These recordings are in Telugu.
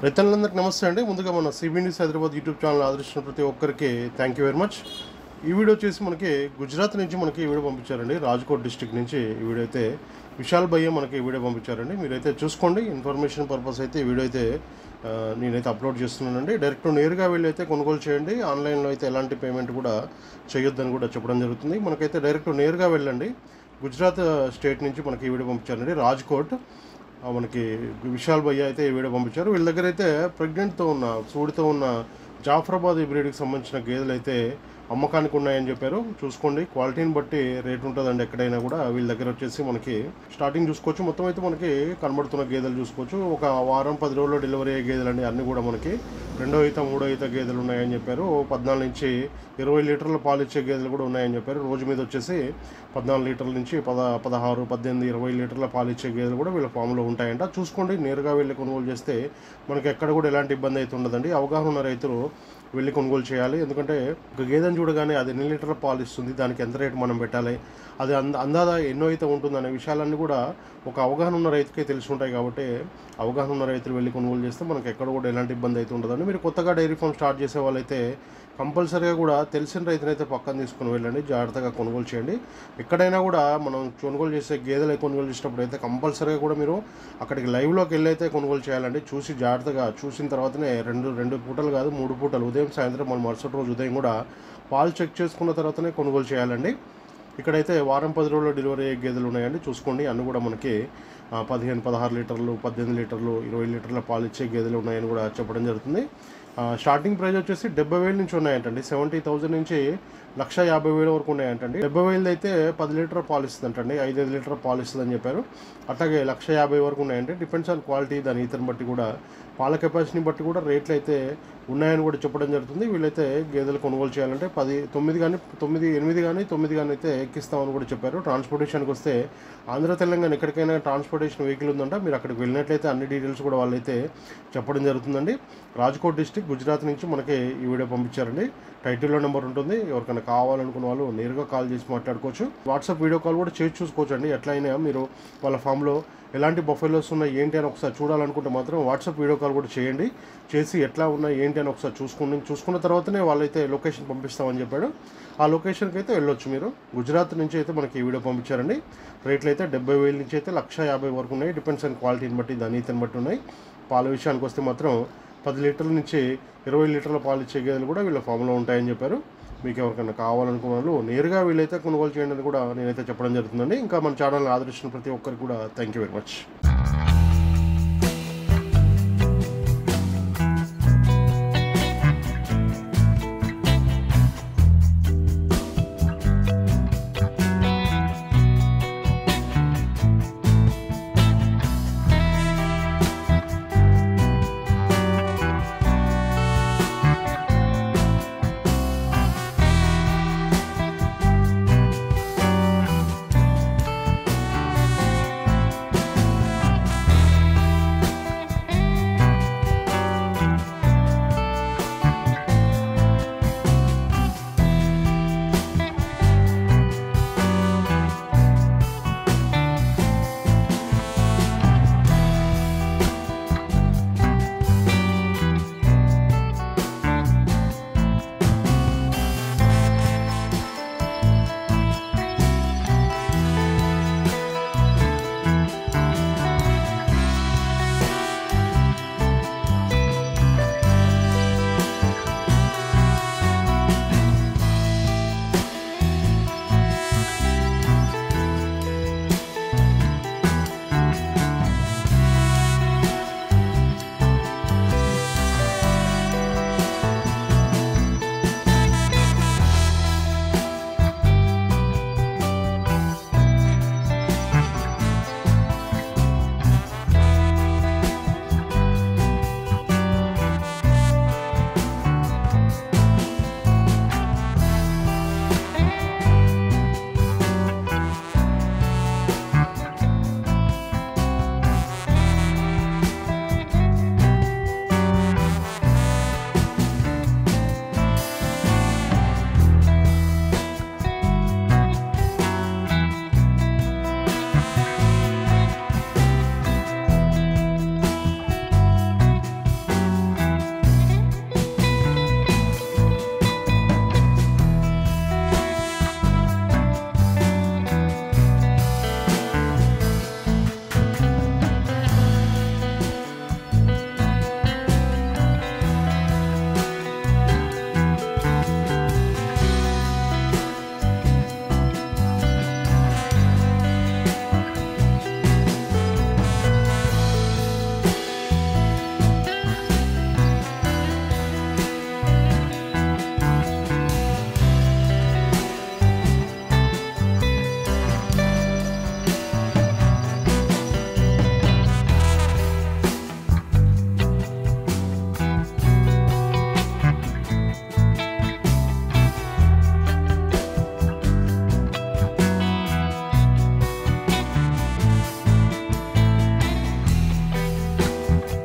రైతులందరికీ నమస్తే అండి. ముందుగా మన CB news Hyderabad YouTube channel ఆదరించిన ప్రతి ఒక్కరికి థ్యాంక్ యూ వెరీ మచ్. ఈ వీడియో వచ్చేసి మనకి గుజరాత్ నుంచి మనకి ఈ వీడియో పంపించారండి. రాజ్కోట్ డిస్ట్రిక్ట్ నుంచి ఈ వీడియో అయితే విశాల్ భయ్య మనకి ఈ వీడియో పంపించారండి. మీరైతే చూసుకోండి, ఇన్ఫర్మేషన్ పర్పస్ అయితే ఈ వీడియో అయితే నేనైతే అప్లోడ్ చేస్తున్నానండి. డైరెక్ట్ నేరుగా వెళ్ళి అయితే కొనుగోలు చేయండి. ఆన్లైన్లో అయితే ఎలాంటి పేమెంట్ కూడా చేయొద్దని కూడా చెప్పడం జరుగుతుంది. మనకైతే డైరెక్ట్ నేరుగా వెళ్ళండి. గుజరాత్ స్టేట్ నుంచి మనకి ఈ వీడియో పంపించారండి. రాజ్కోట్ మనకి విశాల్ భయ్య అయితే ఈ వీడియో పంపించారు. వీళ్ళ దగ్గర అయితే ప్రెగ్నెంట్తో ఉన్న సూడితో ఉన్న జాఫరాబాద్ ఈ బ్రీడ్కి సంబంధించిన గేదెలు అయితే అమ్మకానికి ఉన్నాయని చెప్పారు. చూసుకోండి, క్వాలిటీని బట్టి రేట్ ఉంటుందండి ఎక్కడైనా కూడా. వీళ్ళ దగ్గర వచ్చేసి మనకి స్టార్టింగ్ చూసుకోవచ్చు. మొత్తం అయితే మనకి కనబడుతున్న గేదెలు చూసుకోవచ్చు. ఒక వారం 10 రోజుల్లో డెలివరీ అయ్యే గేదెలు అండి. అన్నీ కూడా మనకి 2వ ఈత 3వ ఈత గేదెలు ఉన్నాయని చెప్పారు. 14 నుంచి 20 లీటర్ల పాలు ఇచ్చే గేదెలు కూడా ఉన్నాయని చెప్పారు. రోజు మీద వచ్చేసి 14 లీటర్ల నుంచి 16, 18, 20 లీటర్ల పాలు ఇచ్చే గేదెలు కూడా వీళ్ళ ఫామ్లో ఉంటాయంట. చూసుకోండి, నేరుగా వెళ్ళి కొనుగోలు చేస్తే మనకి ఎక్కడ కూడా ఎలాంటి ఇబ్బంది అయితే ఉండదండి. అవగాహన ఉన్న రైతులు వెళ్ళి కొనుగోలు చేయాలి. ఎందుకంటే ఒక గేదెను చూడగానే అది ఎన్ని లీటర్ల పాలు ఇస్తుంది, దానికి ఎంత రేటు మనం పెట్టాలి, అది అందాదా ఎన్నో అయితే ఉంటుంది అనే విషయాలన్నీ కూడా ఒక అవగాహన ఉన్న రైతుకే తెలిసి ఉంటాయి. కాబట్టి అవగాహన ఉన్న రైతులు వెళ్ళి కొనుగోలు చేస్తే మనకి ఎక్కడ కూడా ఎలాంటి ఇబ్బంది అయితే ఉండదండి. మీరు కొత్తగా డైరీ ఫామ్ స్టార్ట్ చేసే వాళ్ళైతే కంపల్సరీగా కూడా తెలిసిన రైతునైతే పక్కన తీసుకుని వెళ్ళండి, జాగ్రత్తగా కొనుగోలు చేయండి. ఎక్కడైనా కూడా మనం కొనుగోలు చేసే గేదెలు కొనుగోలు చేసేటప్పుడు అయితే కంపల్సరీగా కూడా మీరు అక్కడికి లైవ్లోకి వెళ్ళి అయితే కొనుగోలు చేయాలండి. చూసి జాగ్రత్తగా చూసిన తర్వాతనే రెండు పూటలు కాదు 3 పూటలు, ఉదయం సాయంత్రం మనం మరుసటి రోజు ఉదయం కూడా పాలు చెక్ చేసుకున్న తర్వాతనే కొనుగోలు చేయాలండి. ఇక్కడైతే వారం 10 రోజుల్లో డెలివరీ అయ్యే గేదెలు ఉన్నాయండి. చూసుకోండి, అన్నీ కూడా మనకి 15, 16 లీటర్లు, 18 లీటర్లు, 20 లీటర్ల పాలు ఇచ్చే గేదెలు ఉన్నాయని కూడా చెప్పడం జరుగుతుంది. స్టార్టింగ్ ప్రైస్ వచ్చేసి 70,000 నుంచి ఉన్నాయంటండి. 70,000 నుంచి 150,000 వరకు ఉన్నాయంటండి. 70,000 అయితే 10 లీటర్ పాలు ఇస్తుందంటండి, 5 లీటర్ పాలు ఇస్తుందని చెప్పారు. అట్లాగే 150,000 వరకు ఉన్నాయంటే డిపెండ్స్ ఆన్ క్వాలిటీ, దాని ఈతని బట్టి కూడా పాల కెపాసిటీని బట్టి కూడా రేట్లు అయితే ఉన్నాయని కూడా చెప్పడం జరుగుతుంది. వీళ్ళైతే గేదెలు కొనుగోలు చేయాలంటే 9 కానీ 9 కానీ అయితే ఎక్కిస్తామని కూడా చెప్పారు. ట్రాన్స్పోర్టేషన్కి వస్తే ఆంధ్ర తెలంగాణ ఎక్కడికైనా ట్రాన్స్పోర్టేషన్ వెహికల్ ఉందంట. మీరు అక్కడికి వెళ్ళినట్లయితే అన్ని డీటెయిల్స్ కూడా వాళ్ళైతే చెప్పడం జరుగుతుందండి. రాజ్కోట్ డిస్ట్రిక్ట్ గుజరాత్ నుంచి మనకి ఈ వీడియో పంపించారండి. టైటిల్లో నెంబర్ ఉంటుంది. ఎవరికైనా కావాలనుకున్న వాళ్ళు నేరుగా కాల్ చేసి మాట్లాడుకోవచ్చు. వాట్సాప్ వీడియో కాల్ కూడా చేసి చూసుకోవచ్చు అండి. ఎట్లయినా మీరు వాళ్ళ ఫామ్లో ఎలాంటి బఫెలోస్ ఉన్నాయి ఏంటి అని ఒకసారి చూడాలనుకుంటే మాత్రం వాట్సాప్ వీడియో కాల్ కూడా చేయండి. చేసి ఎట్లా ఉన్నాయి ఏంటి అని ఒకసారి చూసుకున్న తర్వాతనే వాళ్ళైతే లొకేషన్ పంపిస్తామని చెప్పాడు. ఆ లొకేషన్కి అయితే వెళ్ళొచ్చు మీరు. గుజరాత్ నుంచి అయితే మనకి ఈ వీడియో పంపించారండి. రేట్లు అయితే 70,000 నుంచి అయితే 150,000 వరకు ఉన్నాయి. డిపెండ్స్ ఆన్ క్వాలిటీని బట్టి, దాని ఈతని బట్టి ఉన్నాయి. పాల విషయానికి వస్తే మాత్రం 10 లీటర్ల నుంచి 20 లీటర్ల పాలు ఇచ్చే గేదెలు కూడా వీళ్ళ ఫామ్లో ఉంటాయని చెప్పారు. మీకు ఎవరికైనా కావాలనుకున్న వాళ్ళు నేరుగా వీళ్ళైతే కొనుగోలు చేయండి అని కూడా నేనైతే చెప్పడం జరుగుతుందండి. ఇంకా మన ఛానల్ని ఆదరించిన ప్రతి ఒక్కరికి కూడా థ్యాంక్ యూ వెరీ మచ్.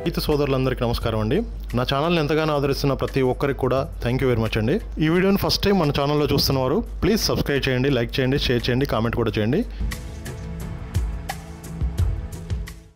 రైతు సోదరులందరికీ నమస్కారం అండి. నా ఛానల్ని ఎంతగానో ఆదరిస్తున్న ప్రతి ఒక్కరికి కూడా థ్యాంక్ యూ వెరీ మచ్ అండి. ఈ వీడియోని ఫస్ట్ టైం మన ఛానల్లో చూస్తున్నవారు ప్లీజ్ సబ్స్క్రైబ్ చేయండి, లైక్ చేయండి, షేర్ చేయండి, కామెంట్ కూడా చేయండి.